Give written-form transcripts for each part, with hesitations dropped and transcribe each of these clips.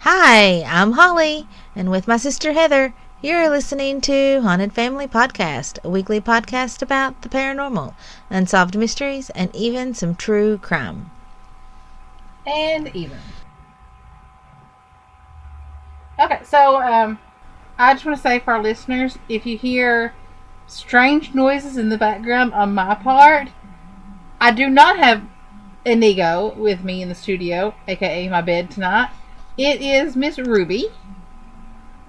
Hi, I'm Holly, and with my sister Heather, you're listening to Haunted Family Podcast, a weekly podcast about the paranormal, unsolved mysteries, and even some true crime. Okay, so I just want to say for our listeners, if you hear strange noises in the background on my part, I do not have Inigo with me in the studio, aka my bed tonight. It is Miss Ruby.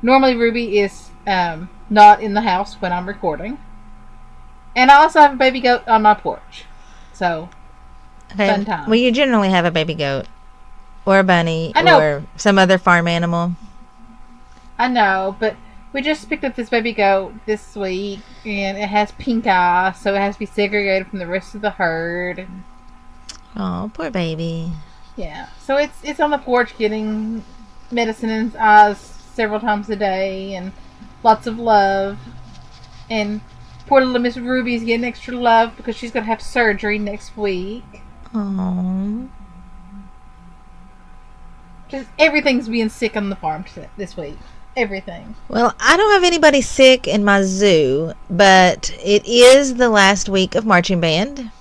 Normally, Ruby is not in the house when I'm recording. And I also have a baby goat on my porch. So, fun time. Well, you generally have a baby goat, or a bunny, I know. or some other farm animal. I know, but we just picked up this baby goat this week, and it has pink eye, so it has to be segregated from the rest of the herd. Oh, poor baby. Yeah, so it's on the porch getting medicine in its eyes several times a day, and lots of love. And poor little Miss Ruby's getting extra love because she's going to have surgery next week. Oh. Just everything's being sick on the farm this week. Everything. Well, I don't have anybody sick in my zoo, but it is the last week of marching band.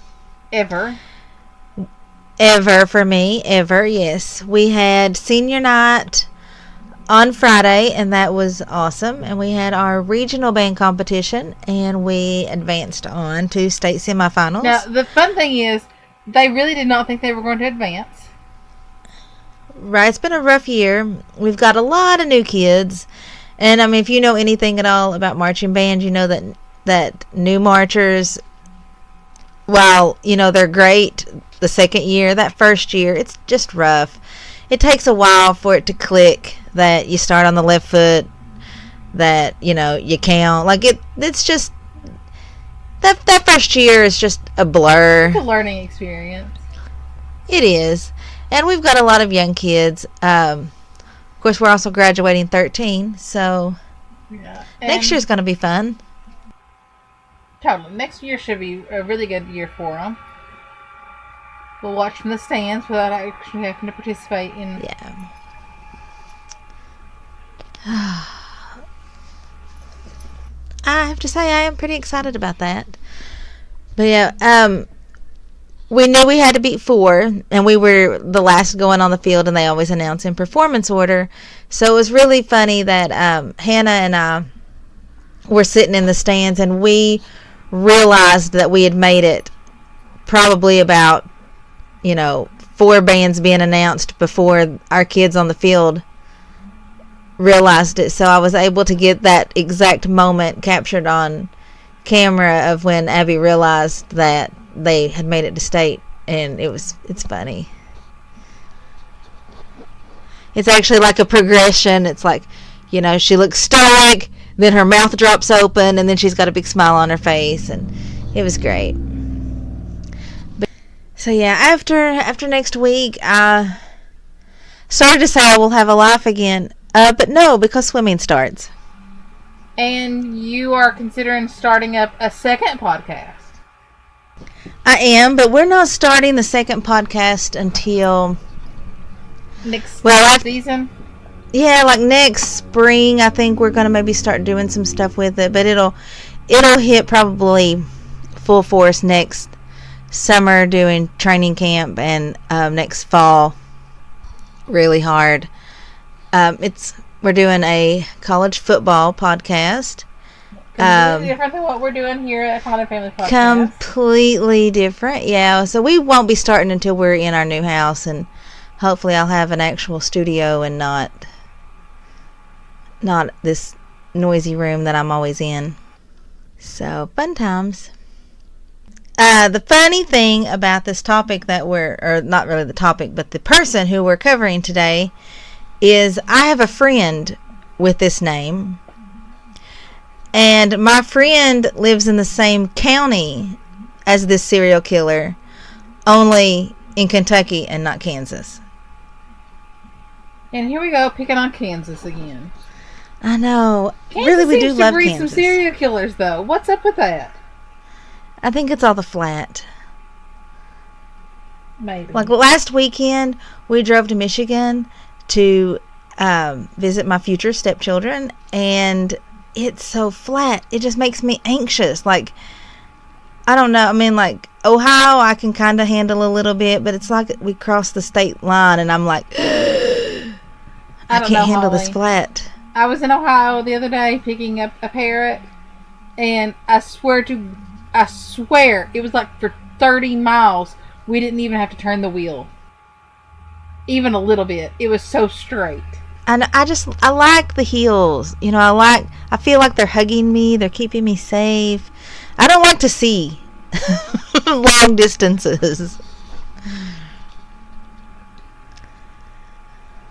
Ever for me, yes. We had senior night on Friday, and that was awesome. And we had our regional band competition, and we advanced on to state semifinals. Now, the fun thing is, they really did not think they were going to advance. Right, it's been a rough year. We've got a lot of new kids, and I mean, if you know anything at all about marching band, you know that new marchers, while they're great the second year, that first year it's just rough. It takes a while for it to click that you start on the left foot, that you count. Like it's just that first year is just a blur. It's a learning experience. It is. And we've got a lot of young kids. Of course, we're also graduating 13, so next year's going to be fun. Totally. Next year should be a really good year for them. We'll watch from the stands without actually having to participate in... Yeah. I have to say I am pretty excited about that. But yeah, we knew we had to beat 4, and we were the last going on the field, and they always announce in performance order. So it was really funny that Hannah and I were sitting in the stands, and we realized that we had made it probably about, 4 bands being announced before our kids on the field realized it. So I was able to get that exact moment captured on camera of when Abby realized that they had made it to state, and it's funny. It's actually like a progression. It's like, she looks stoic, then her mouth drops open, and then she's got a big smile on her face, and it was great. So yeah, after next week, I started to say I will have a life again, but no, because swimming starts. And you are considering starting up a second podcast. I am, but we're not starting the second podcast until next season. Yeah, like next spring. I think we're gonna maybe start doing some stuff with it, but it'll hit probably full force next summer, doing training camp, and next fall really hard. We're doing a college football podcast. Completely different than what we're doing here at Haunted Family Podcast. Completely different, yeah. So we won't be starting until we're in our new house, and hopefully I'll have an actual studio and not this noisy room that I'm always in. So, fun times. The funny thing about this topic or not really the topic, but the person who we're covering today, is I have a friend with this name. And my friend lives in the same county as this serial killer, only in Kentucky and not Kansas. And here we go, picking on Kansas again. I know. Kansas really, we do seems love to breed Kansas. some serial killers, though. What's up with that? I think it's all the flat. Maybe. Like last weekend, we drove to Michigan to visit my future stepchildren, and it's so flat. It just makes me anxious. Like, I don't know. I mean, like, Ohio, I can kind of handle a little bit, but it's like we cross the state line, and I'm like, I don't can't know, handle Holly. this flat. I was in Ohio the other day picking up a parrot, and I swear it was like for 30 miles we didn't even have to turn the wheel, even a little bit. It was so straight. And I like the hills. You know, I feel like they're hugging me. They're keeping me safe. I don't like to see long distances.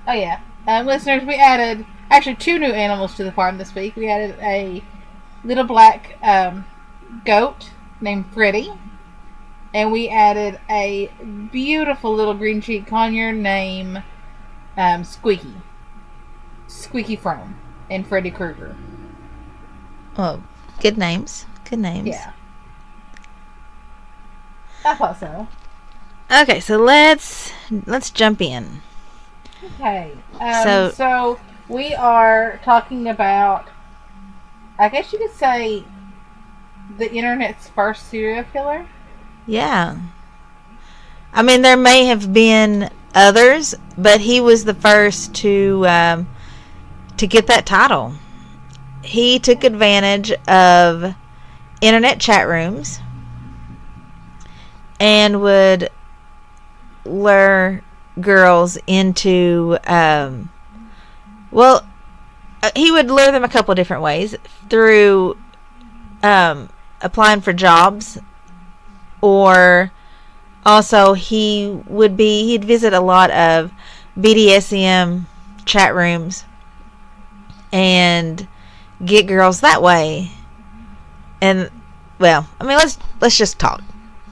Oh yeah, listeners, we added actually 2 new animals to the farm this week. We added a little black goat named Freddie, and we added a beautiful little green cheek conure named Squeaky Frome, and Freddy Krueger. Oh, good names. Good names. Yeah, I thought so. Okay, so let's jump in. Okay, So- so we are talking about, I guess you could say, the internet's first serial killer. Yeah. I mean, there may have been others, but he was the first to get that title. He took advantage of internet chat rooms and would lure girls into he would lure them a couple of different ways, through applying for jobs, or also he'd visit a lot of BDSM chat rooms and get girls that way. And well, I mean, let's just talk.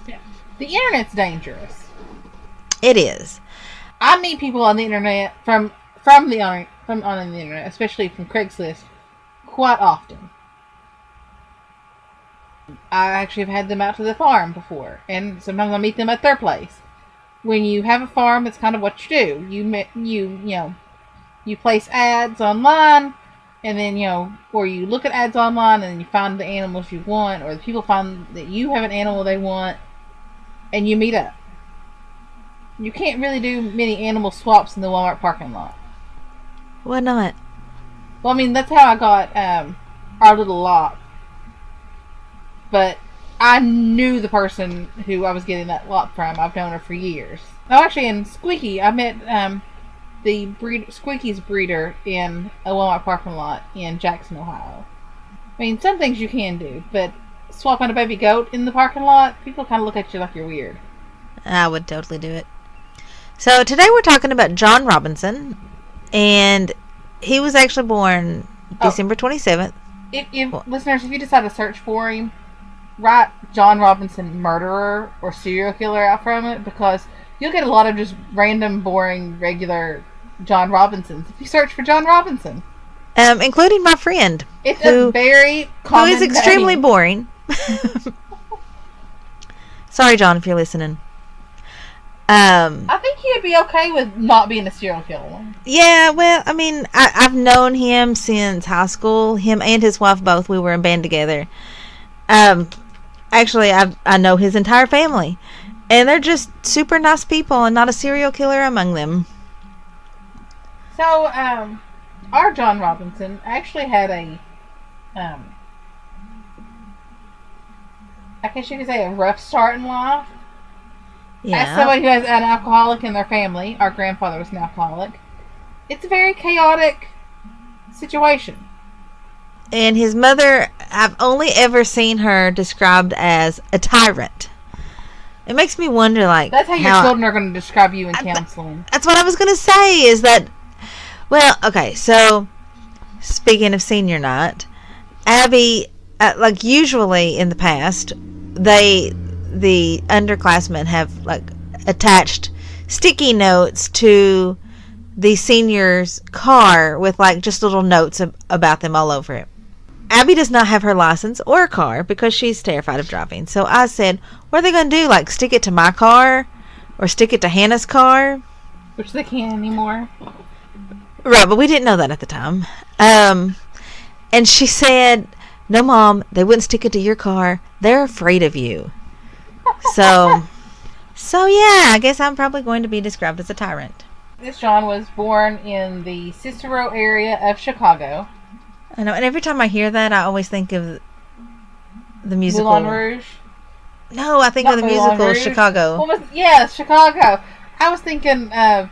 Yeah. The internet's dangerous. It is. I meet people on the internet from on the internet, especially from Craigslist, quite often. I actually have had them out to the farm before, and sometimes I meet them at their place. When you have a farm, it's kind of what you do. You place ads online, and then or you look at ads online, and you find the animals you want, or the people find that you have an animal they want, and you meet up. You can't really do many animal swaps in the Walmart parking lot. Why not? Well, I mean, that's how I got our little lot. But I knew the person who I was getting that lot from. I've known her for years. Oh, actually, in Squeaky, I met Squeaky's breeder in a Walmart parking lot in Jackson, Ohio. I mean, some things you can do, but swapping a baby goat in the parking lot, people kind of look at you like you're weird. I would totally do it. So today we're talking about John Robinson, and he was actually born December 27th. Listeners, if you decide to search for him, write John Robinson murderer or serial killer out from it, because you'll get a lot of just random, boring, regular John Robinsons if you search for John Robinson. Including my friend. It's a very common who is extremely name. boring. Sorry, John, if you're listening. I think he'd be okay with not being a serial killer. Yeah, well, I mean, I've known him since high school. Him and his wife both. We were in band together. Actually, I know his entire family, and they're just super nice people, and not a serial killer among them. So, our John Robinson actually had a, I guess you could say, a rough start in life. Yeah. As somebody who has an alcoholic in their family, our grandfather was an alcoholic. It's a very chaotic situation. And his mother, I've only ever seen her described as a tyrant. It makes me wonder, like... That's how your children are going to describe you in counseling. That's what I was going to say, is that... Well, okay, so, speaking of senior night, Abby, like, usually in the past, the underclassmen have, like, attached sticky notes to the senior's car with, like, just little notes about them all over it. Abby does not have her license or a car because she's terrified of driving. So I said, what are they going to do? Like, stick it to my car? Or stick it to Hannah's car? Which they can't anymore. Right, but we didn't know that at the time. And she said, "No, Mom, they wouldn't stick it to your car. They're afraid of you." So, yeah, I guess I'm probably going to be described as a tyrant. This John was born in the Cicero area of Chicago. I know, and every time I hear that, I always think of the musical. Moulin Rouge. No, I think Not of the Moulin musical Rouge. Chicago. Yeah, Chicago. I was thinking of.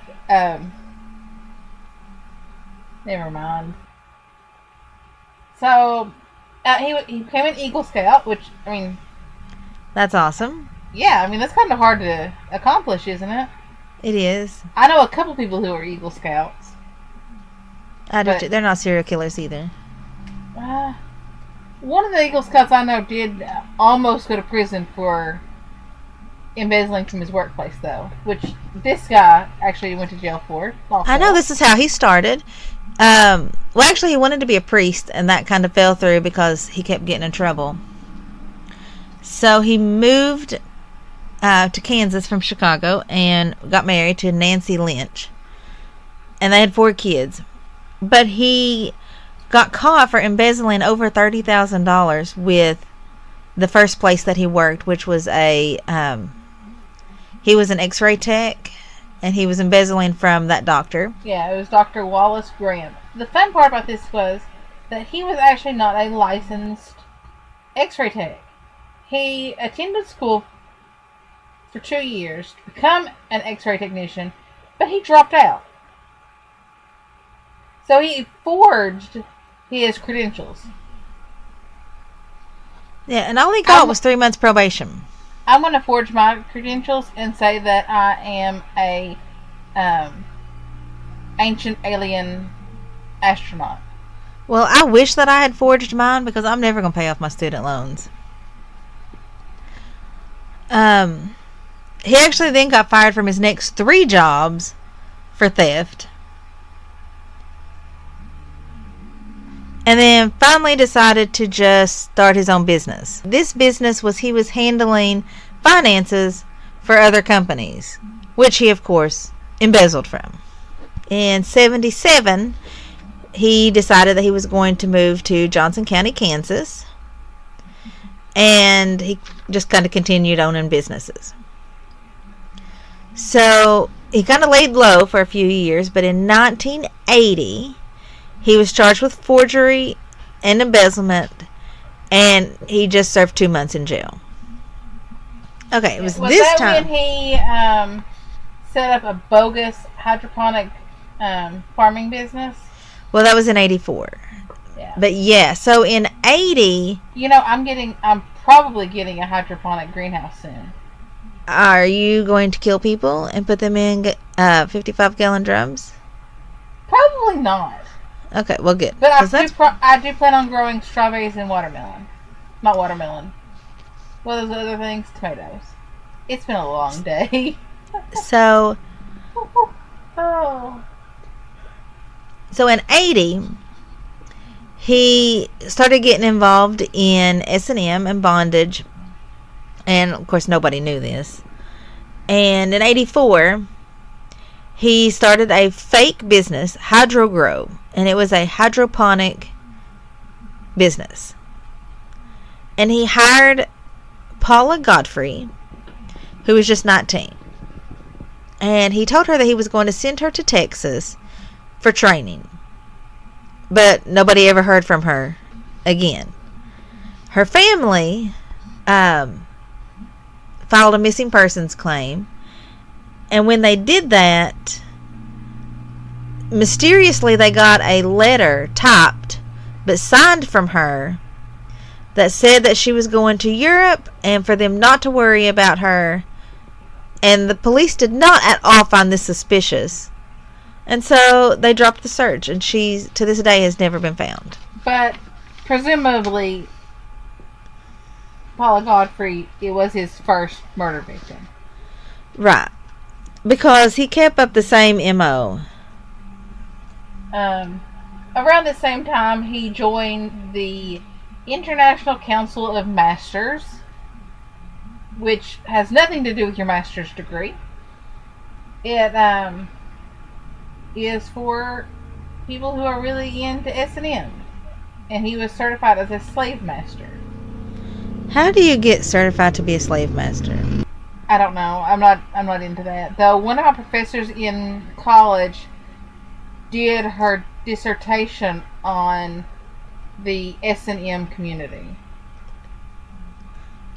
Never mind. So, he became an Eagle Scout, which, I mean. That's awesome. Yeah, I mean, that's kind of hard to accomplish, isn't it? It is. I know a couple people who are Eagle Scouts. I do too. They're not serial killers either. One of the Eagle Scouts I know did almost go to prison for embezzling from his workplace, though, which this guy actually went to jail for. Also. I know this is how he started. Well, actually, he wanted to be a priest, and that kind of fell through because he kept getting in trouble. So he moved to Kansas from Chicago and got married to Nancy Lynch. And they had 4 kids. But he got caught for embezzling over $30,000 with the first place that he worked, which was he was an x-ray tech, and he was embezzling from that doctor. Yeah, it was Dr. Wallace Graham. The fun part about this was that he was actually not a licensed x-ray tech. He attended school for 2 years to become an x-ray technician, but he dropped out. So he forged his credentials. Yeah, and all he got was 3 months probation. I'm going to forge my credentials and say that I am a ancient alien astronaut. Well, I wish that I had forged mine because I'm never going to pay off my student loans. He actually then got fired from his next 3 jobs for theft. And then finally decided to just start his own business. This business was he was handling finances for other companies, which he, of course, embezzled from. In 1977, he decided that he was going to move to Johnson County, Kansas. And he just kind of continued owning businesses. So he kind of laid low for a few years, but in 1980... he was charged with forgery and embezzlement, and he just served 2 months in jail. Okay, it was this that time. When he set up a bogus hydroponic farming business? Well, that was in 84. Yeah. But yeah, so in 80... I'm probably getting a hydroponic greenhouse soon. Are you going to kill people and put them in 55-gallon drums? Probably not. Okay, well, good. But I do plan on growing strawberries and watermelon. Not watermelon. What are those other things? Tomatoes. It's been a long day. So in 80, he started getting involved in S&M and bondage. And, of course, nobody knew this. And in 84... he started a fake business, HydroGrow, and it was a hydroponic business. And he hired Paula Godfrey, who was just 19. And he told her that he was going to send her to Texas for training. But nobody ever heard from her again. Her family filed a missing persons claim. And when they did that, mysteriously they got a letter typed but signed from her that said that she was going to Europe and for them not to worry about her. And the police did not at all find this suspicious. And so they dropped the search, and she, to this day, has never been found. But presumably, Paula Godfrey, it was his first murder victim. Right. Because he kept up the same MO. Around the same time, he joined the International Council of Masters, which has nothing to do with your master's degree. It is for people who are really into S&M. And he was certified as a slave master. How do you get certified to be a slave master? I don't know. I'm not into that. Though one of my professors in college did her dissertation on the S&M community.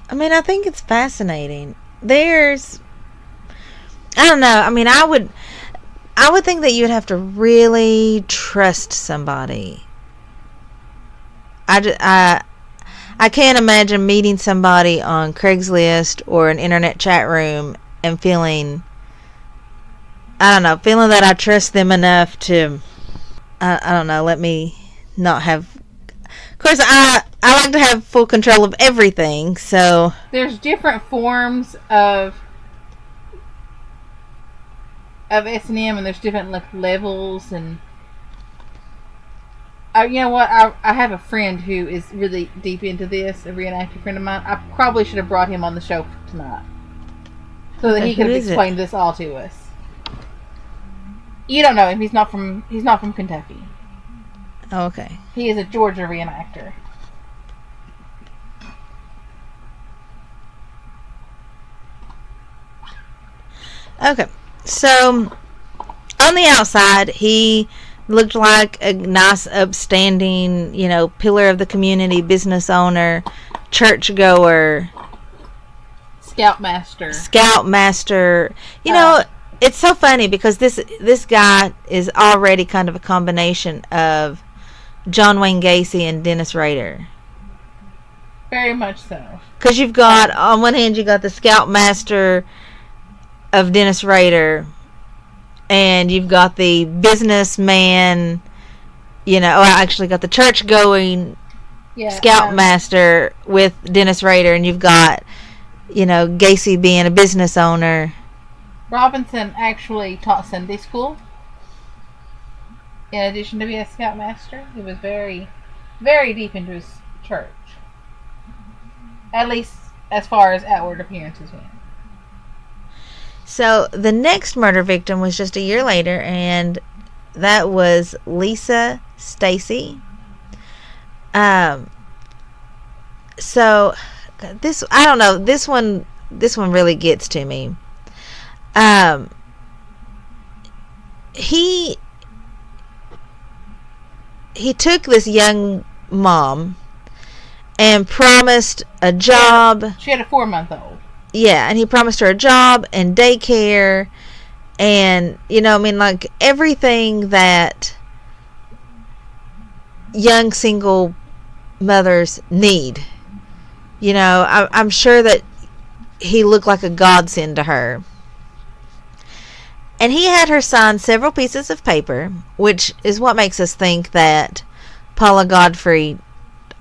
I mean, I think it's fascinating. I don't know. I mean, I would think that you'd have to really trust somebody. I can't imagine meeting somebody on Craigslist or an internet chat room and feeling that I trust them enough to, I don't know, let me not have. Of course, I like to have full control of everything, so. There's different forms of S&M, and there's different levels, and you know what? I have a friend who is really deep into this, a reenactor friend of mine. I probably should have brought him on the show tonight so that he could have explained this all to us. You don't know him. He's not from Kentucky. Oh, okay. He is a Georgia reenactor. Okay. So, on the outside, he looked like a nice, upstanding, pillar of the community, business owner, churchgoer, Scoutmaster. It's so funny because this guy is already kind of a combination of John Wayne Gacy and Dennis Rader. Very much so. Because you've got, on one hand, you got the Scoutmaster of Dennis Rader, and you've got the businessman, actually got the church-going Scoutmaster with Dennis Rader, and you've got, Gacy being a business owner. Robinson actually taught Sunday school. In addition to being a Scoutmaster, he was very, very deep into his church. At least as far as outward appearances went. So the next murder victim was just a year later, and that was Lisa Stacy. So this, I don't know, this one really gets to me. He took this young mom and promised a job. She had a 4-month-old. Yeah, and he promised her a job and daycare and, like everything that young single mothers need. I'm sure that he looked like a godsend to her. And he had her sign several pieces of paper, which is what makes us think that Paula Godfrey,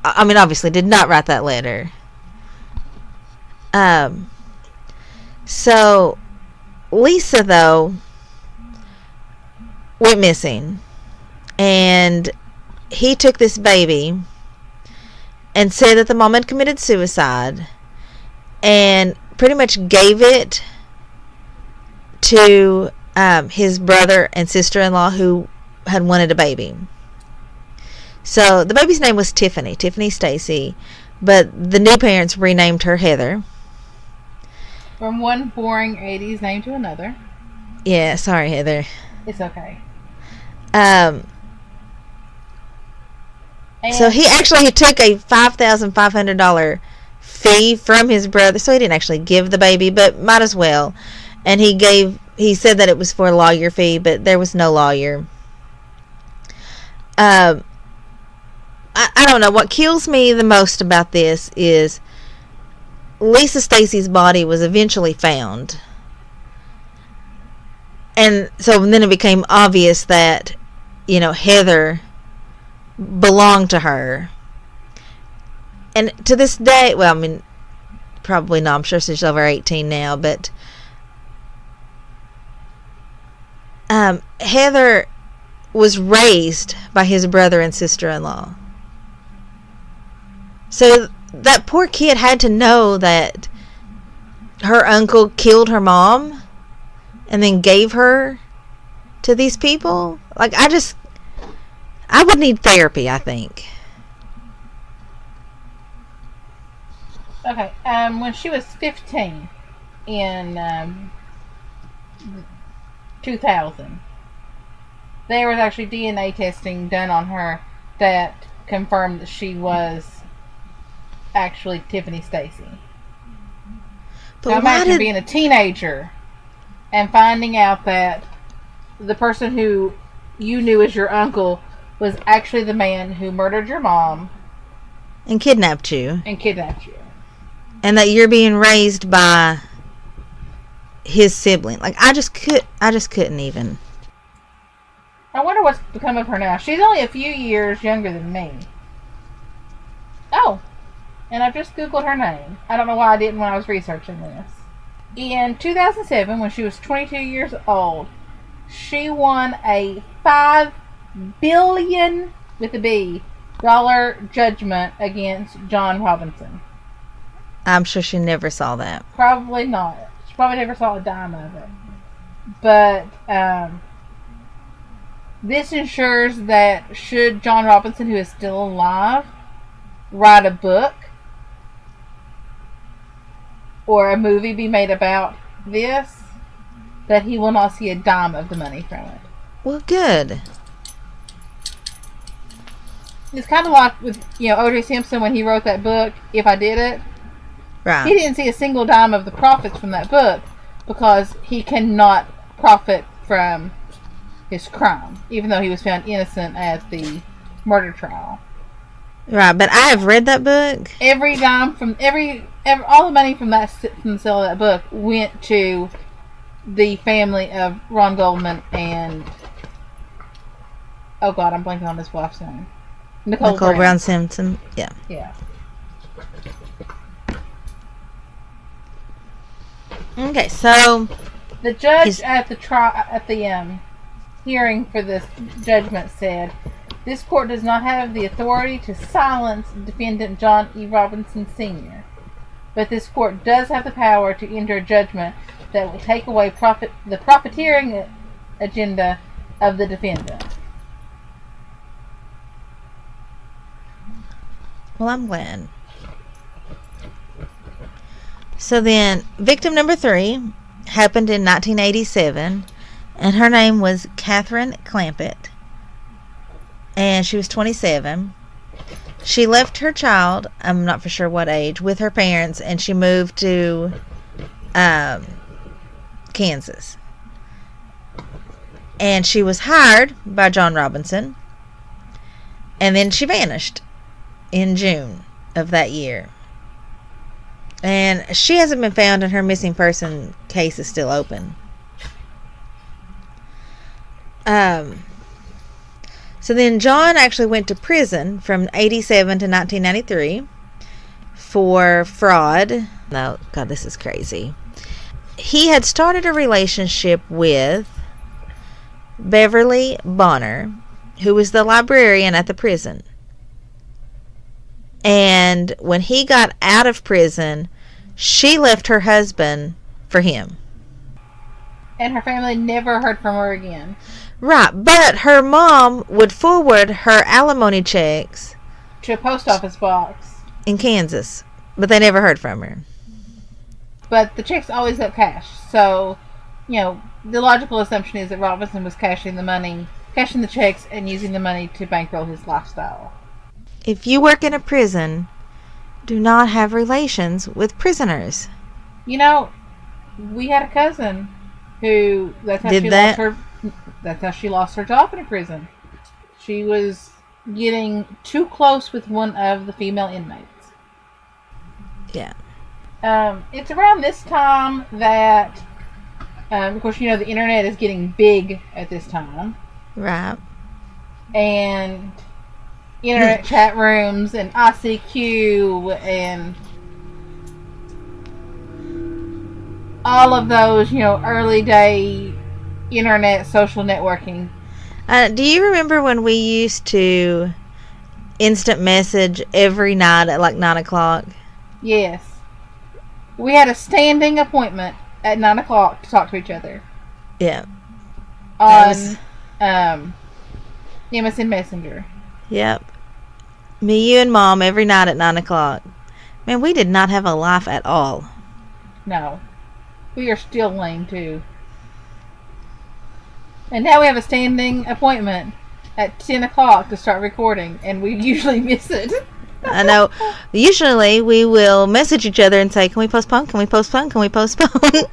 obviously did not write that letter. So Lisa, though, went missing. And he took this baby and said that the mom had committed suicide and pretty much gave it to his brother and sister-in-law who had wanted a baby. So the baby's name was Tiffany Stacy, but the new parents renamed her Heather. From one boring 80s name to another. Yeah, sorry, Heather. It's okay. So he took a $5,500 fee from his brother, so he didn't actually give the baby, but might as well. And he said that it was for a lawyer fee, but there was no lawyer. I don't know. What kills me the most about this is Lisa Stacy's body was eventually found. And so then it became obvious that, Heather belonged to her. And to this day, probably not. I'm sure she's over 18 now, but Heather was raised by his brother and sister-in-law. So that poor kid had to know that her uncle killed her mom and then gave her to these people. Like, I would need therapy, I think. Okay. When she was 15 in 2000, there was actually DNA testing done on her that confirmed that she was actually Tiffany Stacy. But Now why imagine did... being a teenager and finding out that the person who you knew as your uncle was actually the man who murdered your mom And kidnapped you. and kidnapped you. And that you're being raised by his sibling. Like, I just couldn't even. I wonder what's become of her now. She's only a few years younger than me. Oh, and I've just Googled her name. I don't know why I didn't when I was researching this. In 2007, when she was 22 years old, she won a $5 billion, with a B, dollar judgment against John Robinson. I'm sure she never saw that. Probably not. She probably never saw a dime of it. But this ensures that should John Robinson, who is still alive, write a book or a movie be made about this, that he will not see a dime of the money from it. Well, good. It's kind of like with, O.J. Simpson when he wrote that book, If I Did It. Right. He didn't see a single dime of the profits from that book because he cannot profit from his crime, even though he was found innocent at the murder trial. Right, but I have read that book. Every dime from all the money from the sale of that book went to the family of Ron Goldman and, oh God, I'm blanking on his wife's name. Nicole Brown Simpson. Yeah. Yeah. Okay, so the judge at the hearing for this judgment said, "This court does not have the authority to silence defendant John E. Robinson Sr., but this court does have the power to enter a judgment that will take away the profiteering agenda of the defendant." Well, I'm glad. So then, victim number 3 happened in 1987, and her name was Catherine Clampett, and she was 27. She left her child, I'm not for sure what age, with her parents, and she moved to Kansas. And she was hired by John Robinson, and then she vanished in June of that year. And she hasn't been found, and her missing person case is still open. So then John actually went to prison from 87 to 1993 for fraud. No, God, this is crazy. He had started a relationship with Beverly Bonner, who was the librarian at the prison. And when he got out of prison, she left her husband for him. And her family never heard from her again. Right, but her mom would forward her alimony checks to a post office box in Kansas, but they never heard from her. But the checks always got cashed, so, the logical assumption is that Robinson was cashing the checks and using the money to bankroll his lifestyle. If you work in a prison, do not have relations with prisoners. We had a cousin who that's how she lost her job in a prison. She was getting too close with one of the female inmates. Yeah. It's around this time that, of course, the internet is getting big at this time. Right. And internet chat rooms and ICQ and all of those, early day internet social networking. Do you remember when we used to instant message every night at like 9 o'clock? Yes. We had a standing appointment at 9 o'clock to talk to each other. Yeah. On MSN Messenger. Yep. Me, you, and Mom every night at 9 o'clock. Man, we did not have a life at all. No. We are still lame, too. And now we have a standing appointment at 10 o'clock to start recording, and we usually miss it. I know. Usually we will message each other and say, can we postpone? Can we postpone? Can we postpone?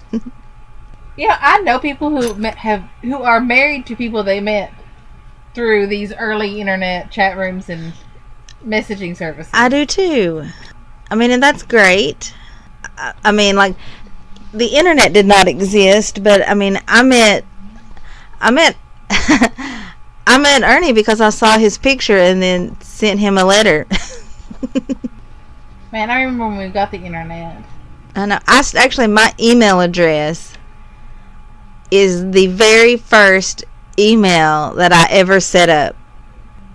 Yeah, I know people who are married to people they met through these early internet chat rooms and messaging services. I do too. I mean, and that's great. I mean, like, the internet did not exist, but I mean, I met I met Ernie because I saw his picture and then sent him a letter. Man, I remember when we got the internet. I know. Actually, my email address is the very first email that I ever set up.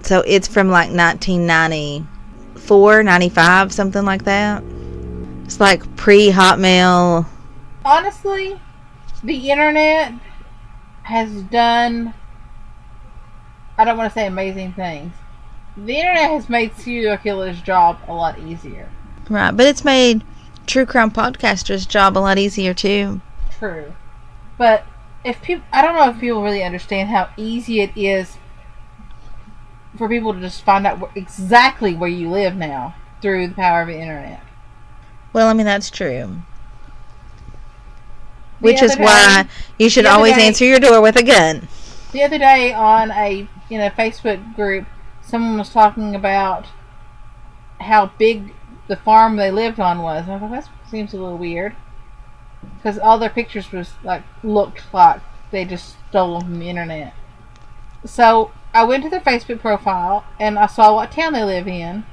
So it's from like 1994, 95, something like that. It's like pre-Hotmail. Honestly, the internet has done, I don't want to say amazing things. The internet has made serial killers' job a lot easier. Right, but it's made true crime podcasters' job a lot easier too. True. But I don't know if people really understand how easy it is for people to just find out exactly where you live now through the power of the internet. Well, I mean, that's true. Which is why you should always answer your door with a gun. The other day on a Facebook group, someone was talking about how big the farm they lived on was. And I thought, that seems a little weird. Because all their pictures looked like they just stole them from the internet. So I went to their Facebook profile and I saw what town they live in.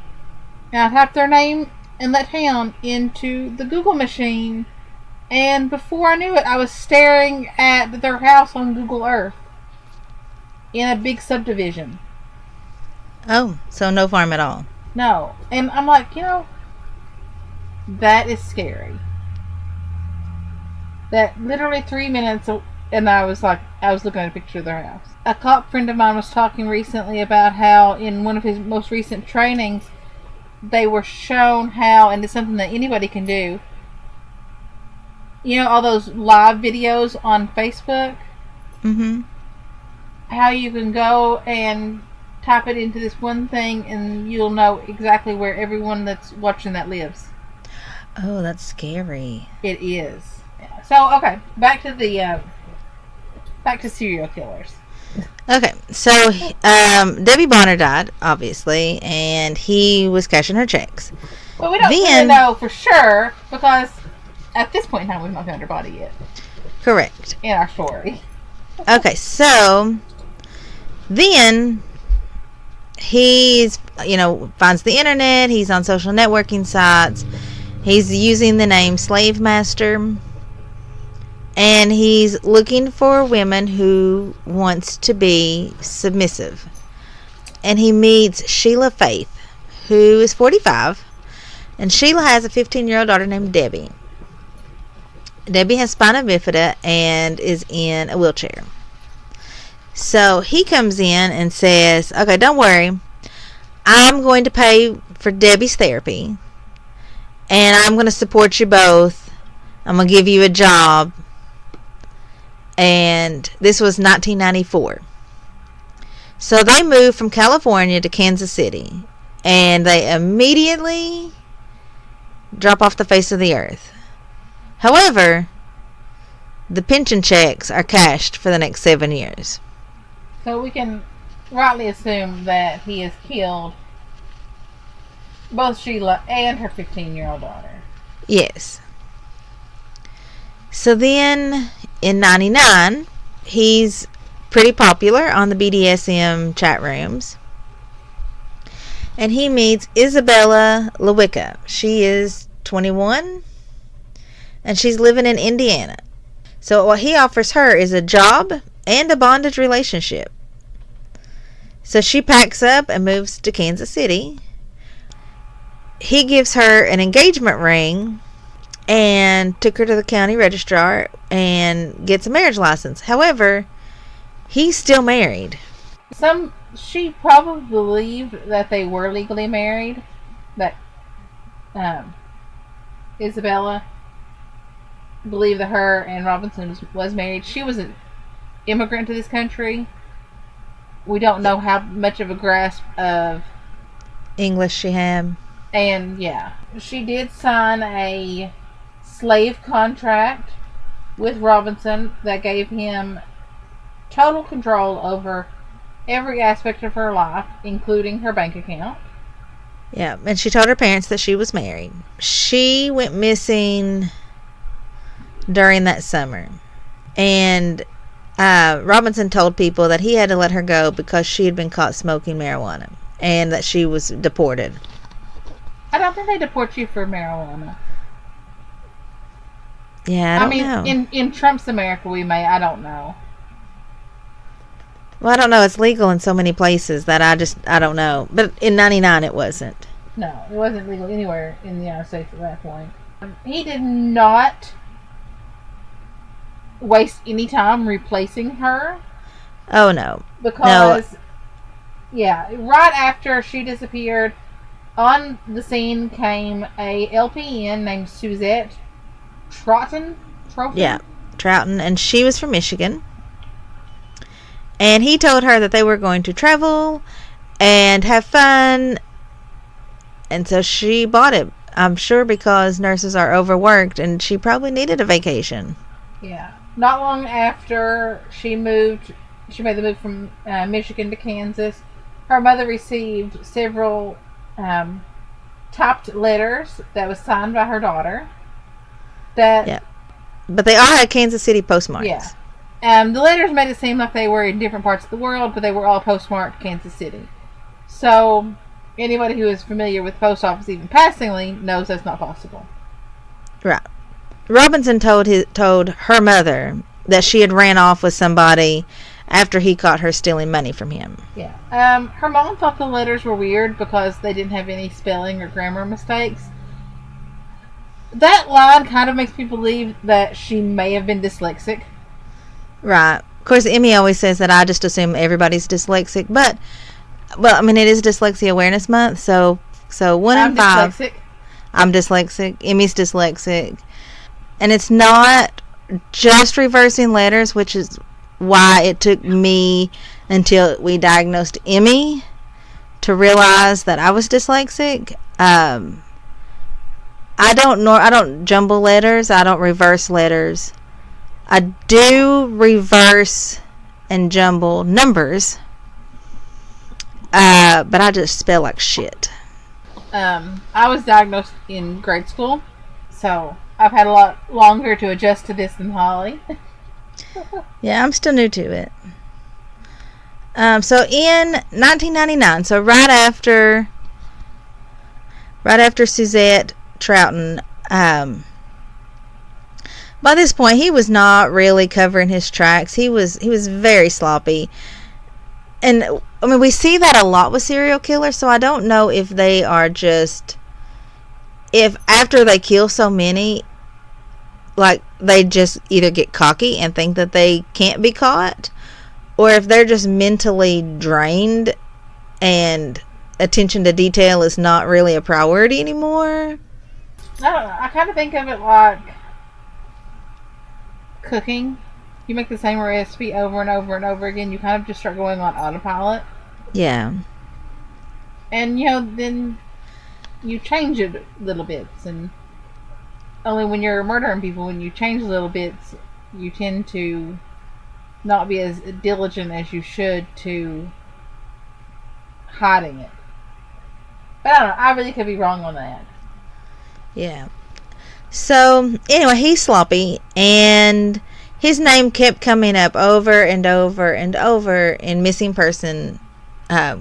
And I typed their name and that town into the Google machine. And before I knew it, I was staring at their house on Google Earth. In a big subdivision. Oh, so no farm at all. No. And I'm like, that is scary. That literally 3 minutes, and I was looking at a picture of their house. A cop friend of mine was talking recently about how in one of his most recent trainings, they were shown how, and it's something that anybody can do, all those live videos on Facebook? Mm-hmm. How you can go and type it into this one thing and you'll know exactly where everyone that's watching that lives. Oh, that's scary. It is. Yeah. So, okay, back to serial killers. Okay, so Debbie Bonner died, obviously, and he was cashing her checks. Well, we don't really know for sure because at this point in time we've not found her body yet. Correct. In our story. Okay, so then he's, finds the internet. He's on social networking sites. He's using the name Slavemaster. And he's looking for women who wants to be submissive. And he meets Sheila Faith, who is 45. And Sheila has a 15-year-old daughter named Debbie. Debbie has spina bifida and is in a wheelchair. So he comes in and says, okay, don't worry. I'm going to pay for Debbie's therapy. And I'm going to support you both. I'm going to give you a job. And this was 1994. So they moved from California to Kansas City. And they immediately drop off the face of the earth. However, the pension checks are cashed for the next 7 years. So we can rightly assume that he has killed both Sheila and her 15-year-old daughter. Yes. So then, in 99, he's pretty popular on the BDSM chat rooms. And he meets Isabella Lewicka. She is 21. And she's living in Indiana. So what he offers her is a job and a bondage relationship. So she packs up and moves to Kansas City. He gives her an engagement ring and took her to the county registrar and gets a marriage license. However, he's still married. Some she probably believed that they were legally married. That um, Isabella believed that her and Robinson was married. She was an immigrant to this country. We don't know how much of a grasp of English she had. And yeah, she did sign a slave contract with Robinson that gave him total control over every aspect of her life, including her bank account. Yeah, and she told her parents that she was married. She went missing during that summer. And Robinson told people that he had to let her go because she had been caught smoking marijuana and that she was deported. I don't think they deport you for marijuana. Yeah, I don't know. In Trump's America, we may. I don't know. Well, I don't know. It's legal in so many places that I don't know. But in 99, it wasn't. No, it wasn't legal anywhere in the United States at that point. He did not waste any time replacing her. Oh, no. Because, yeah, right after she disappeared, on the scene came a LPN named Suzette Troughton. Yeah, Troughton. And she was from Michigan. And he told her that they were going to travel and have fun. And so she bought it. I'm sure because nurses are overworked and she probably needed a vacation. Yeah. Not long after she made the move from Michigan to Kansas, her mother received several typed letters that was signed by her daughter. Yeah. But they all had Kansas City postmarks. Yeah. The letters made it seem like they were in different parts of the world, but they were all postmarked Kansas City. So, anybody who is familiar with post office even passingly knows that's not possible. Right. Robinson told her mother that she had ran off with somebody after he caught her stealing money from him. Yeah. Her mom thought the letters were weird because they didn't have any spelling or grammar mistakes. That line kind of makes me believe that she may have been dyslexic. Right. Of course, Emmy always says that I just assume everybody's dyslexic, but, well, I mean, it is Dyslexia Awareness Month, so 1 in 5. Dyslexic. I'm dyslexic. Emmy's dyslexic. And it's not just reversing letters, which is why it took me until we diagnosed Emmy to realize that I was dyslexic. I don't jumble letters. I don't reverse letters. I do reverse and jumble numbers. But I just spell like shit. I was diagnosed in grade school, so I've had a lot longer to adjust to this than Holly. Yeah, I'm still new to it. So in 1999, so right after Suzette Troughton, by this point he was not really covering his tracks. He was very sloppy, and I mean we see that a lot with serial killers. So I don't know if they are just, if after they kill so many, like they just either get cocky and think that they can't be caught, or if they're just mentally drained and attention to detail is not really a priority anymore. I don't know. I kind of think of it like cooking. You make the same recipe over and over and over again. You kind of just start going on autopilot. Yeah. And, then you change it little bits. And only when you're murdering people, when you change little bits, you tend to not be as diligent as you should to hiding it. But I don't know. I really could be wrong on that. Yeah. So, anyway, he's sloppy, and his name kept coming up over and over and over in missing person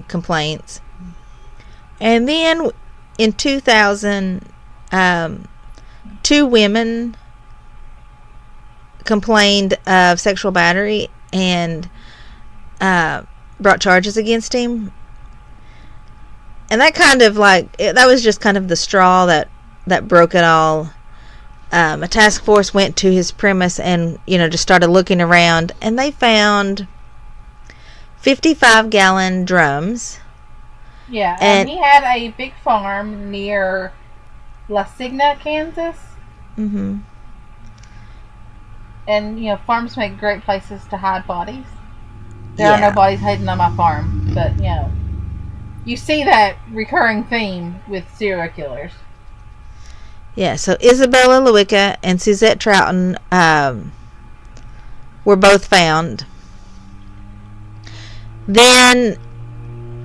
complaints. And then in 2000, 2 women complained of sexual battery and brought charges against him. And that kind of that was just kind of the straw that broke it all. A task force went to his premise and, just started looking around, and they found 55-gallon drums. Yeah, And he had a big farm near La Signa, Kansas. mm-hmm. And, farms make great places to hide bodies. There are no bodies hidden on my farm, but, you see that recurring theme with serial killers. Yeah, so Isabella Lewicka and Suzette Troughton were both found. Then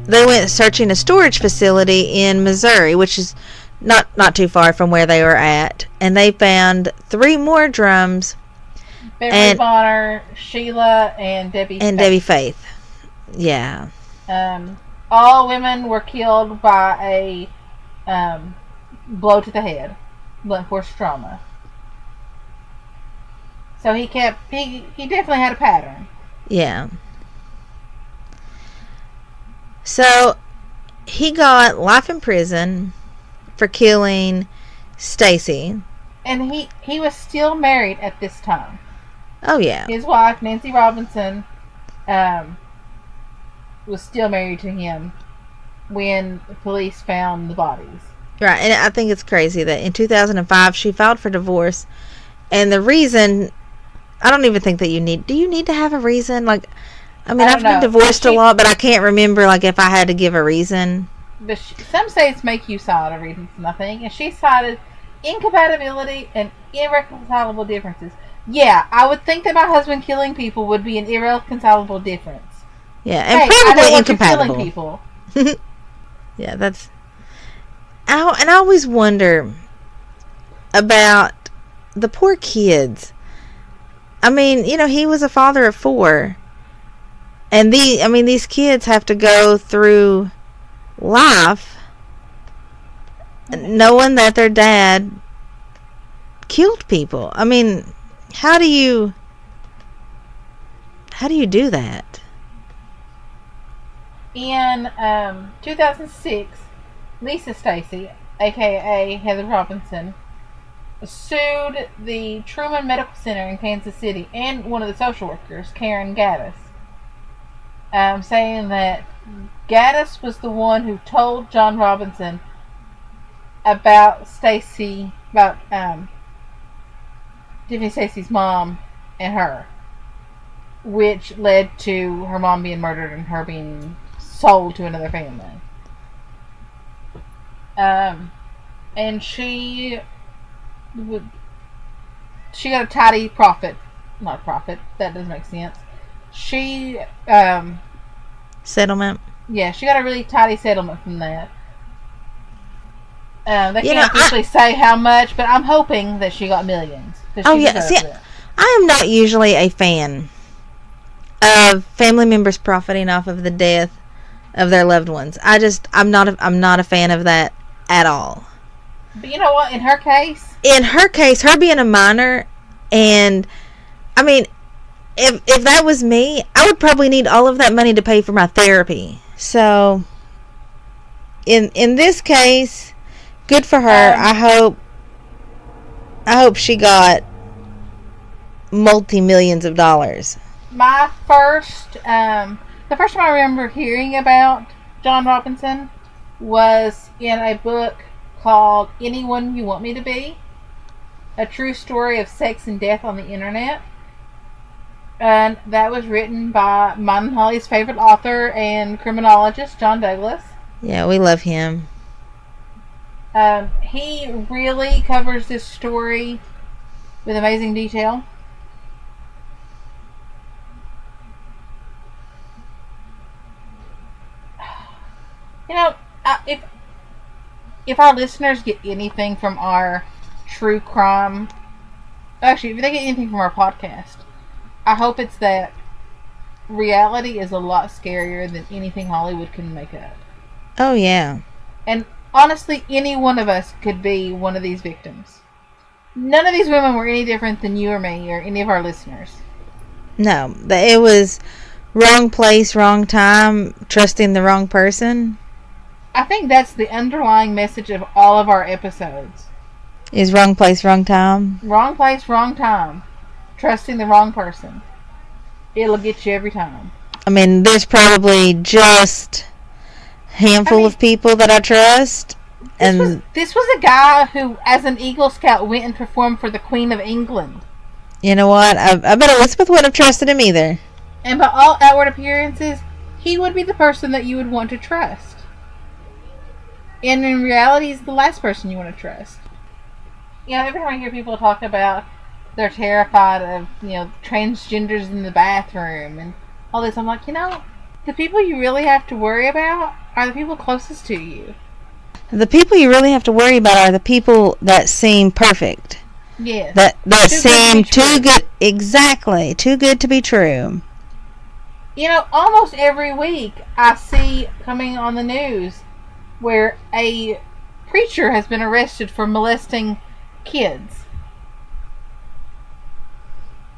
they went searching a storage facility in Missouri, which is not too far from where they were at, and they found 3 more drums. Beverly Bonner, Sheila, and Debbie Faith. Debbie Faith. Yeah. All women were killed by a blow to the head, blunt force trauma. So he definitely had a pattern. Yeah. So he got life in prison for killing Stacy. And he was still married at this time. Oh, yeah. His wife, Nancy Robinson, was still married to him when the police found the bodies. Right, and I think it's crazy that in 2005 she filed for divorce, and the reason, I don't even think that do you need to have a reason? Like, I mean, I've been divorced a lot, but I can't remember, like, if I had to give a reason. But some states make you cite a reason for nothing, and she cited incompatibility and irreconcilable differences. Yeah, I would think that my husband killing people would be an irreconcilable difference. Yeah, and probably incompatible. Killing people. Yeah, that's... And I always wonder about the poor kids. I mean, he was a father of 4. And these kids have to go through life knowing that their dad killed people. I mean, how do you do that? In 2006, Lisa Stacy, aka Heather Robinson, sued the Truman Medical Center in Kansas City and one of the social workers, Karen Gaddis, saying that Gaddis was the one who told John Robinson about Tiffany Stacy's mom and her, which led to her mom being murdered and her being sold to another family. And she got a tidy profit. Not profit. That doesn't make sense. She settlement. Yeah, she got a really tidy settlement from that. They can't officially say how much, but I'm hoping that she got millions. Oh yeah, see, I am not usually a fan of family members profiting off of the death of their loved ones. I'm not a fan of that at all. But you know what? In her case, her being a minor, and I mean, if that was me, I would probably need all of that money to pay for my therapy. So, in this case, good for her. I hope she got multi-millions of dollars. The first time I remember hearing about John Robinson was in a book called Anyone You Want Me to Be, a true story of sex and death on the internet. And that was written by mine and Holly's favorite author and criminologist, John Douglas. Yeah, we love him. He really covers this story with amazing detail. If our listeners get anything from our true crime, actually, if they get anything from our podcast, I hope it's that reality is a lot scarier than anything Hollywood can make up. Oh, yeah. And honestly, any one of us could be one of these victims. None of these women were any different than you or me or any of our listeners. No, it was wrong place, wrong time, trusting the wrong person. I think that's the underlying message of all of our episodes. Is wrong place, wrong time. Wrong place, wrong time. Trusting the wrong person. It'll get you every time. I mean, there's probably just a handful of people that I trust. This was a guy who, as an Eagle Scout, went and performed for the Queen of England. You know what? I bet Elizabeth wouldn't have trusted him either. And by all outward appearances, he would be the person that you would want to trust. And in reality, he's the last person you want to trust. You know, every time I hear people talk about they're terrified of, transgenders in the bathroom and all this, I'm like, the people you really have to worry about are the people closest to you. The people you really have to worry about are the people that seem perfect. Yes. That seem too good. Exactly. Too good to be true. Almost every week I see coming on the news where a preacher has been arrested for molesting kids.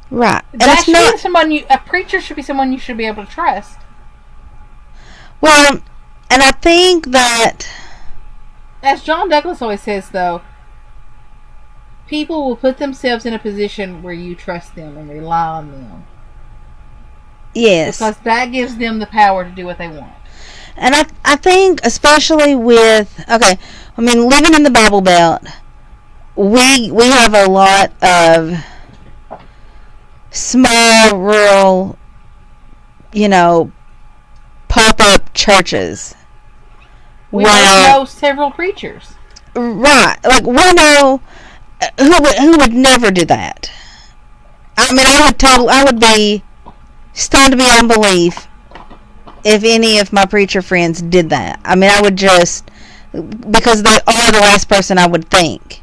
Right. And a preacher should be someone you should be able to trust. Well, and I think that, as John Douglas always says, though, people will put themselves in a position where you trust them and rely on them. Yes. Because that gives them the power to do what they want. And I think, especially with, living in the Bible Belt, we have a lot of small, rural, pop-up churches. We know several preachers. Right. Like, we know who would never do that. I mean, I would be stunned beyond belief if any of my preacher friends did that. I mean, I would just, because they are the last person I would think.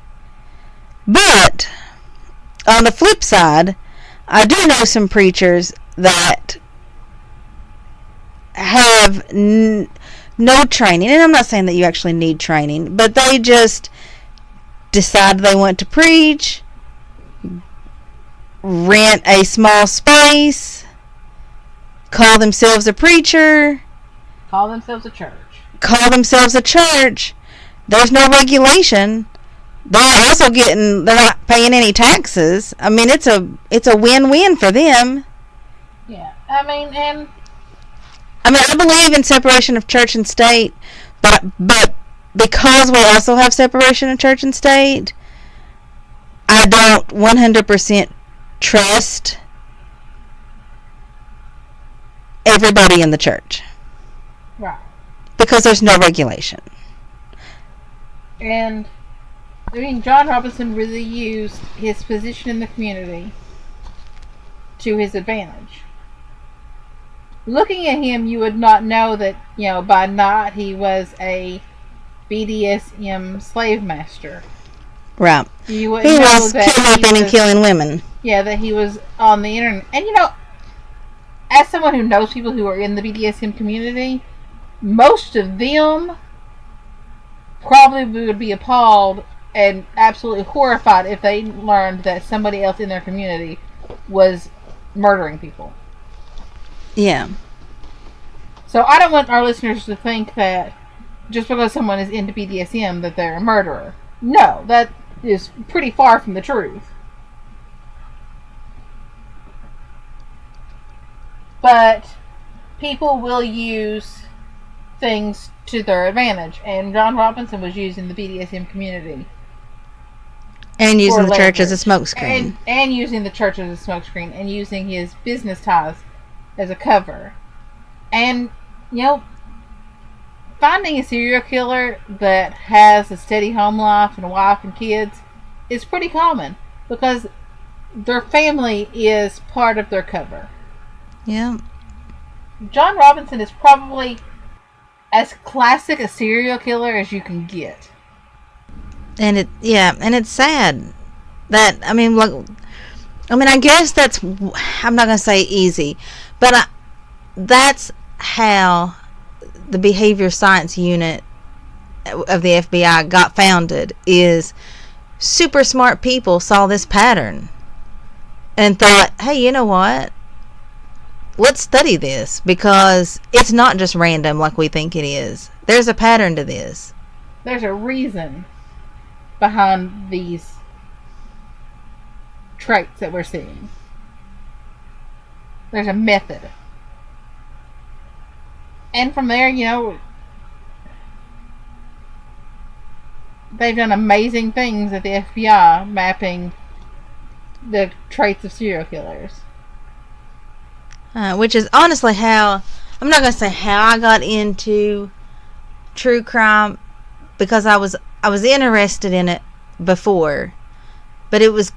But on the flip side, I do know some preachers that have no training, and I'm not saying that you actually need training, but they just decide they want to preach, rent a small space, call themselves a preacher, call themselves a church. There's no regulation. They're not paying any taxes. I mean, it's a win-win for them. Yeah. I believe in separation of church and state, but because we also have separation of church and state, I don't 100% trust everybody in the church. Right. Because there's no regulation. And John Robinson really used his position in the community to his advantage. Looking at him, you would not know that, by night he was a BDSM slave master. Right. You wouldn't know that kidnapping and killing women. Yeah, that he was on the internet. And as someone who knows people who are in the BDSM community, most of them probably would be appalled and absolutely horrified if they learned that somebody else in their community was murdering people. Yeah. So I don't want our listeners to think that just because someone is into BDSM that they're a murderer. No, that is pretty far from the truth. But people will use things to their advantage, and John Robinson was using the BDSM community. And using the church as a smokescreen. And using the church as a smokescreen, and using his business ties as a cover. And, finding a serial killer that has a steady home life and a wife and kids is pretty common, because their family is part of their cover. Yeah. John Robinson is probably as classic a serial killer as you can get. And it's sad that, I guess that's, I'm not going to say easy, but that's how the behavior science unit of the FBI got founded, is super smart people saw this pattern and thought, hey, you know what? Let's study this, because it's not just random like we think it is. There's a pattern to this. There's a reason behind these traits that we're seeing. There's a method. And from there, they've done amazing things at the FBI, mapping the traits of serial killers. Which is honestly how, I'm not going to say how I got into true crime, because I was interested in it before, but it was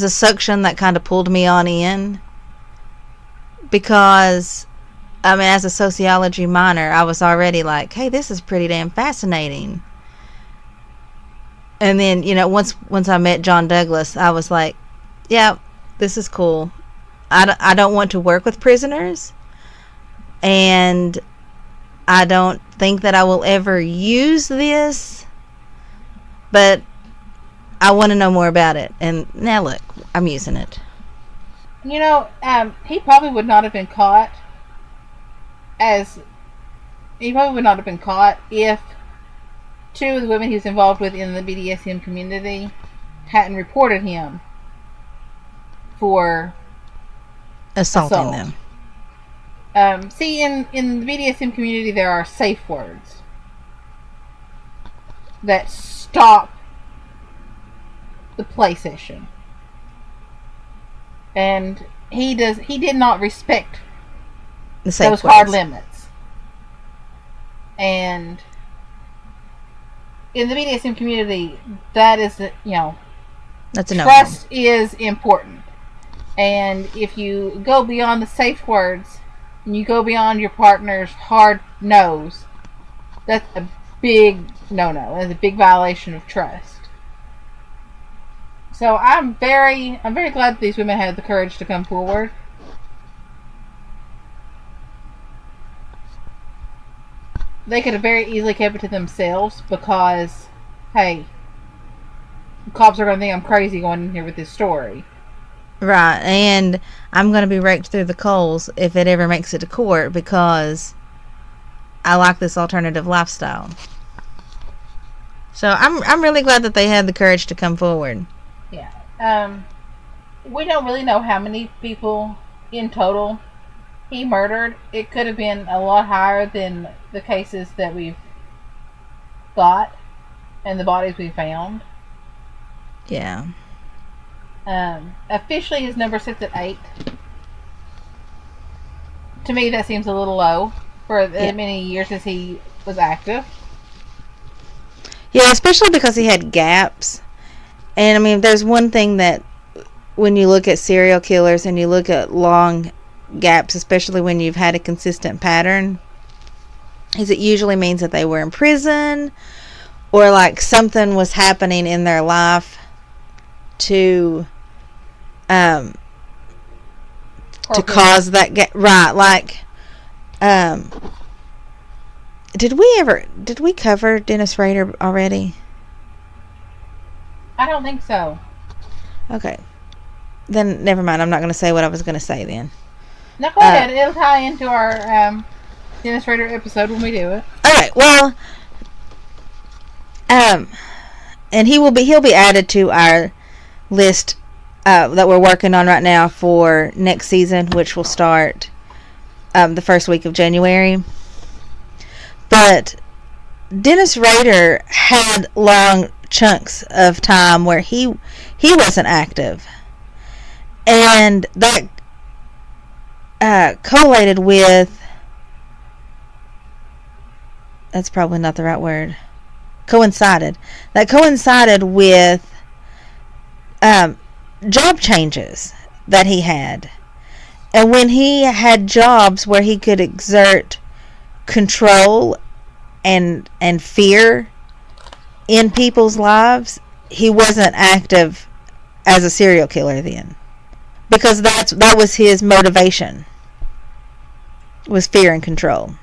a suction that kind of pulled me on in, because I mean, as a sociology minor, I was already like, hey, this is pretty damn fascinating. And then, once I met John Douglas, I was like, yeah, this is cool. I don't want to work with prisoners, and I don't think that I will ever use this, but I want to know more about it. And now look, I'm using it. He probably would not have been caught as he probably would not have been caught if two of the women he was involved with in the BDSM community hadn't reported him for Assaulting them. See, in the BDSM community, there are safe words that stop the play session, and he did not respect those hard limits. And in the BDSM community, that is that's a trust is important. And if you go beyond the safe words and you go beyond your partner's hard nose, that's a big no-no. That's a big violation of trust. So I'm very glad that these women had the courage to come forward. They could have very easily kept it to themselves because, hey, cops are going to think I'm crazy going in here with this story. Right, and I'm going to be raked through the coals if it ever makes it to court, because I like this alternative lifestyle. So I'm really glad that they had the courage to come forward. Yeah. We don't really know how many people in total he murdered. It could have been a lot higher than the cases that we've got and the bodies we found. Yeah. Officially, his number sits at 8. To me, that seems a little low for as many years as he was active. Yeah, especially because he had gaps. And I mean, there's one thing that when you look at serial killers and you look at long gaps, especially when you've had a consistent pattern, is it usually means that they were in prison, or like something was happening in their life to cause that right, like did we cover Dennis Rader already? I don't think so. Okay, then never mind. I'm not going to say what I was going to say then. No, go ahead. It'll tie into our Dennis Rader episode when we do it. Okay, well, and he'll be added to our list that we're working on right now for next season, which will start the first week of January. But Dennis Rader had long chunks of time where he wasn't active, and that collated with, that's probably not the right word, coincided with job changes that he had. And when he had jobs where he could exert control and fear in people's lives, he wasn't active as a serial killer then, because that was his motivation, was fear and control.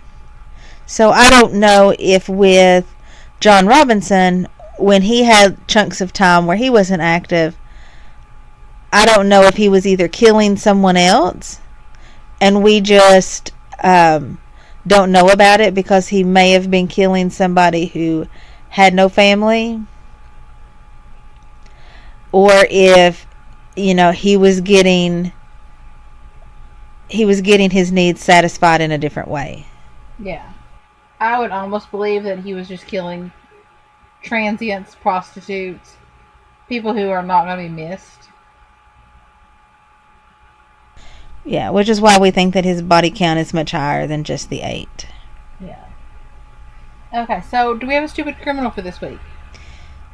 So I don't know if with John Robinson, when he had chunks of time where he wasn't active, I don't know if he was either killing someone else and we just don't know about it because he may have been killing somebody who had no family, or if he was getting he was getting his needs satisfied in a different way. Yeah. I would almost believe that he was just killing transients, prostitutes, people who are not going to be missed. Yeah, which is why we think that his body count is much higher than just the 8. Yeah. Okay, so do we have a stupid criminal for this week?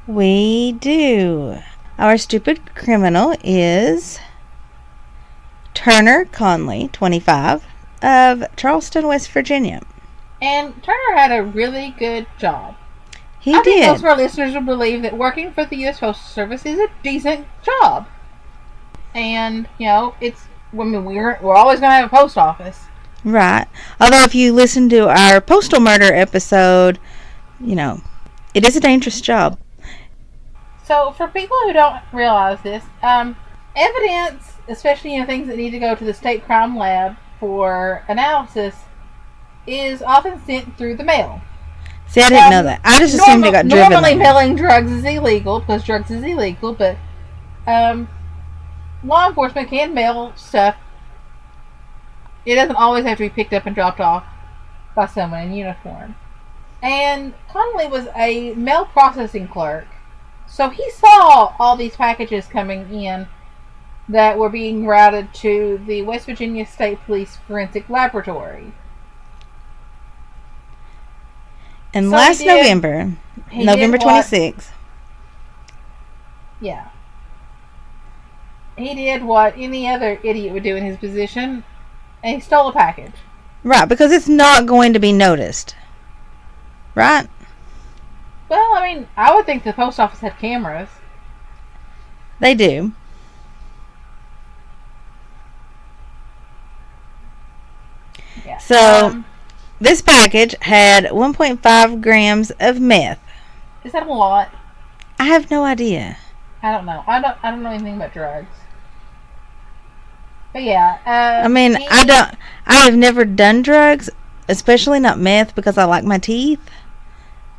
We do. Our stupid criminal is Turner Conley, 25, of Charleston, West Virginia. And Turner had a really good job. He I did. think most of our listeners will believe that working for the U.S. Postal Service is a decent job. And, you know, we're always going to have a post office. Right. Although if you listen to our postal murder episode, you know, it is a dangerous job. So, for people who don't realize this, evidence, especially things that need to go to the state crime lab for analysis, is often sent through the mail. See, I didn't know that. I just assumed it got driven. Normally, mailing drugs is illegal because drugs is illegal, but law enforcement can mail stuff. It doesn't always have to be picked up and dropped off by someone in uniform. And Connolly was a mail processing clerk, so he saw all these packages coming in that were being routed to the West Virginia State Police Forensic Laboratory. And so last November 26th. Yeah. He did what any other idiot would do in his position, and he stole a package. Right, because it's not going to be noticed. Right? Well, I mean, I would think the post office had cameras. They do. Yeah. So, this package had 1.5 grams of meth. Is that a lot? I have no idea. I don't know. I don't know anything about drugs. But yeah. I mean, I have never done drugs, especially not meth, because I like my teeth.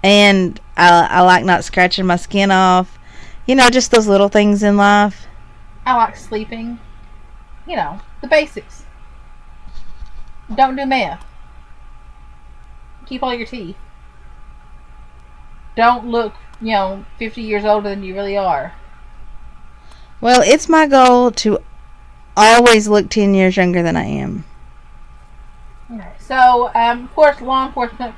And I like not scratching my skin off. You know, just those little things in life. I like sleeping. You know, the basics. Don't do meth. Keep all your teeth. Don't look, 50 years older than you really are. Well, it's my goal to always look 10 years younger than I am. Okay, so, of course, law enforcement,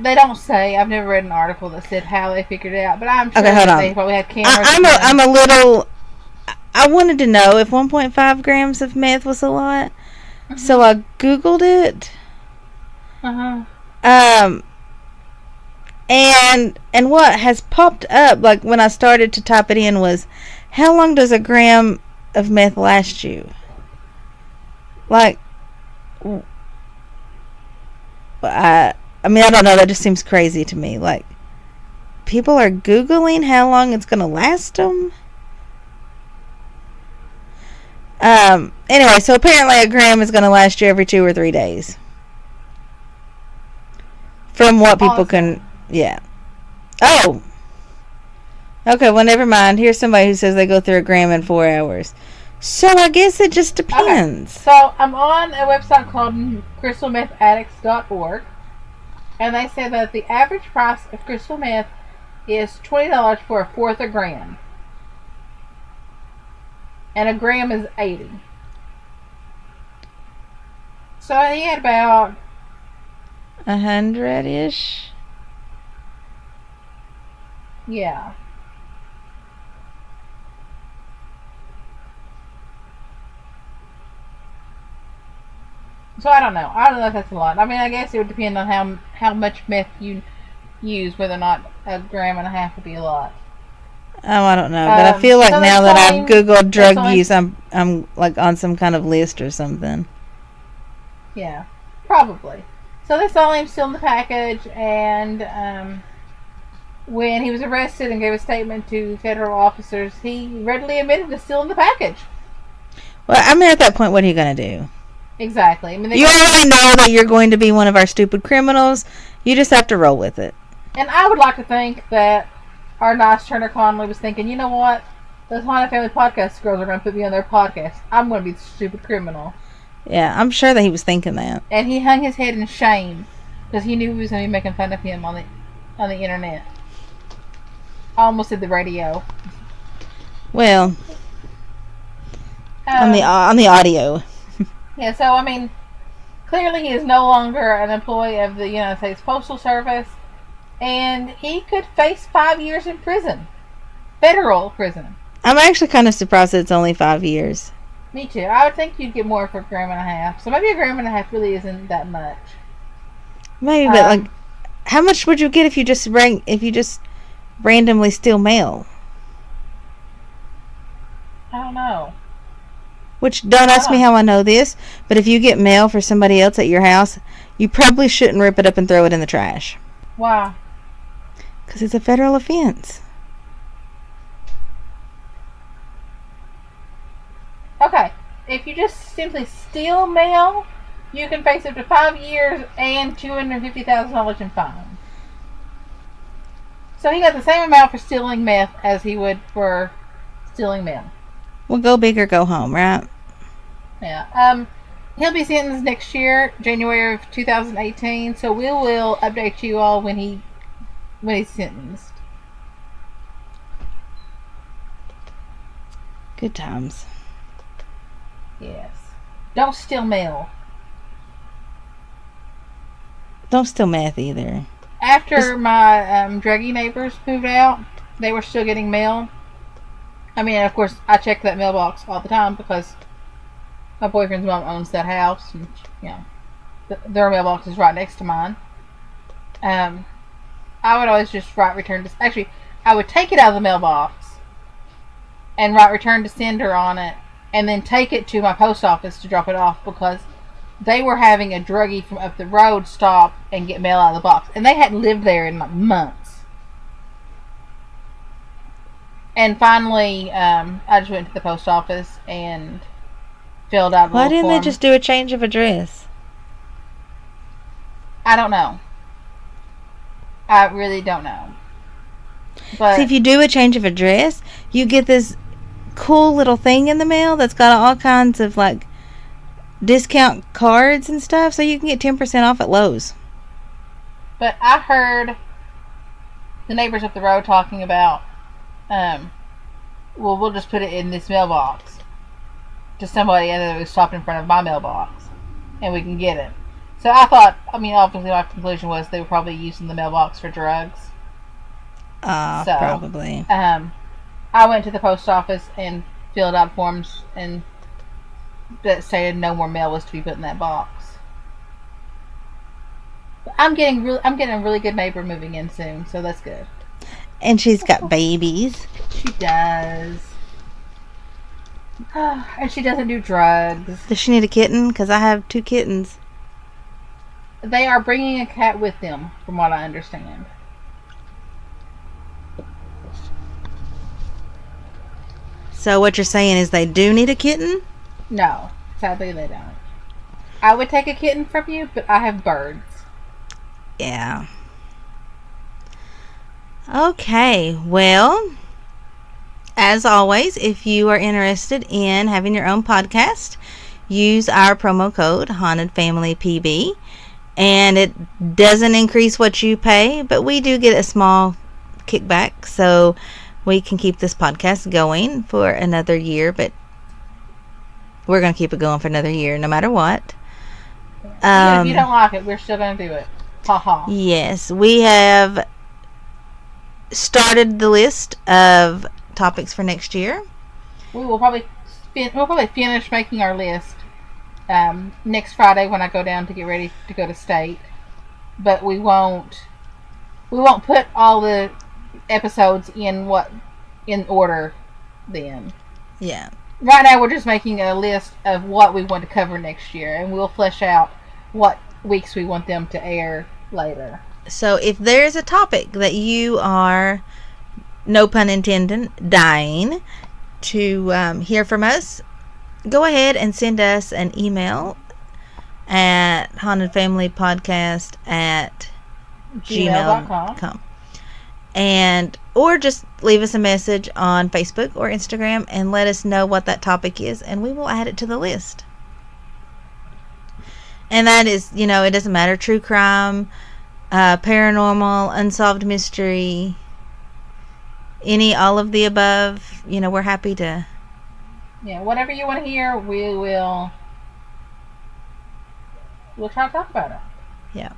they don't say, I've never read an article that said how they figured it out, but I'm sure they probably had cameras. I wanted to know if 1.5 grams of meth was a lot, so I Googled it. And what has popped up, like when I started to type it in, was how long does a gram of meth last you? Like, I mean, I don't know. That just seems crazy to me. Like, people are Googling how long it's going to last them. Anyway, so apparently a gram is going to last you every 2 or 3 days. From what people can, yeah. Oh. Okay, well, never mind. Here's somebody who says they go through a gram in 4 hours. So I guess it just depends. Okay. So I'm on a website called crystalmethaddicts.org, and they say that the average price of crystal meth is $20 for a fourth a gram. And a gram is 80. So he had about 100-ish. Yeah. So I don't know. I don't know if that's a lot. I mean, I guess it would depend on how much meth you use, whether or not a gram and a half would be a lot. Oh, I don't know, but I feel like now that I've Googled drug use, I'm like on some kind of list or something. Yeah, probably. So they saw him stealing the package, and when he was arrested and gave a statement to federal officers, he readily admitted to stealing the package. Well, I mean, at that point, what are you going to do? Exactly. I mean, you already know that you're going to be one of our stupid criminals. You just have to roll with it. And I would like to think that our nice Turner Conley was thinking, you know what? Those Haunted Family Podcast girls are going to put me on their podcast. I'm going to be the stupid criminal. Yeah, I'm sure that he was thinking that. And he hung his head in shame because he knew we was going to be making fun of him on the internet. I almost did the radio. Well, on the audio. Yeah, so I mean, clearly he is no longer an employee of the United States Postal Service, and he could face 5 years in prison, federal prison. I'm actually kind of surprised that it's only 5 years. Me too. I would think you'd get more for a gram and a half. So maybe a gram and a half really isn't that much. Maybe, but like, how much would you get if you just randomly steal mail? I don't know. Which, don't ask me how I know this, but if you get mail for somebody else at your house, you probably shouldn't rip it up and throw it in the trash. Why? Because it's a federal offense. Okay, if you just simply steal mail, you can face up to 5 years and $250,000 in fine. So he got the same amount for stealing meth as he would for stealing mail. Well, go big or go home, right? Yeah. He'll be sentenced next year, January of 2018. So we will update you all when he's sentenced. Good times. Yes. Don't steal mail. Don't steal meth either. After my druggy neighbors moved out, they were still getting mail. I mean, of course, I check that mailbox all the time because my boyfriend's mom owns that house, and their mailbox is right next to mine. I would always just write return to. Actually, I would take it out of the mailbox and write return to sender on it, and then take it to my post office to drop it off because they were having a druggie from up the road stop and get mail out of the box, and they hadn't lived there in like months. And finally, I just went to the post office and filled out a Why little didn't form. they just do a change of address? I don't know. I really don't know. But See, if you do a change of address, you get this cool little thing in the mail that's got all kinds of like discount cards and stuff, so you can get 10% off at Lowe's. But I heard the neighbors up the road talking about, well, we'll just put it in this mailbox to somebody that was stopped in front of my mailbox, and we can get it. So I thought, I mean, obviously my conclusion was they were probably using the mailbox for drugs. Probably. I went to the post office and filled out forms and that stated no more mail was to be put in that box. I'm getting a really good neighbor moving in soon, so that's good. And she's got babies. She does. And she doesn't do drugs. Does she need a kitten? Because I have 2 kittens. They are bringing a cat with them, from what I understand. So what you're saying is they do need a kitten? No, sadly they don't. I would take a kitten from you, but I have birds. Yeah. Okay, well, as always, if you are interested in having your own podcast, use our promo code HauntedFamilyPB, and it doesn't increase what you pay, but we do get a small kickback, so we can keep this podcast going for another year, but we're going to keep it going for another year no matter what. Even if you don't like it, we're still going to do it. Ha ha. Yes, we have started the list of topics for next year. We'll probably finish making our list next Friday when I go down to get ready to go to state. But we won't put all the episodes in order then. Yeah. Right now we're just making a list of what we want to cover next year, and we'll flesh out what weeks we want them to air later. So if there's a topic that you are, no pun intended, dying to hear from us, go ahead and send us an email at hauntedfamilypodcast@gmail.com. And or just leave us a message on Facebook or Instagram and let us know what that topic is, and we will add it to the list. And that is, it doesn't matter, true crime, paranormal, unsolved mystery, all of the above. We're happy to. Yeah, whatever you want to hear, we'll try to talk about it. Yeah.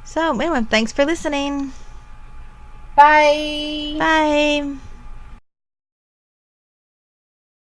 So, anyway, thanks for listening. Bye. Bye.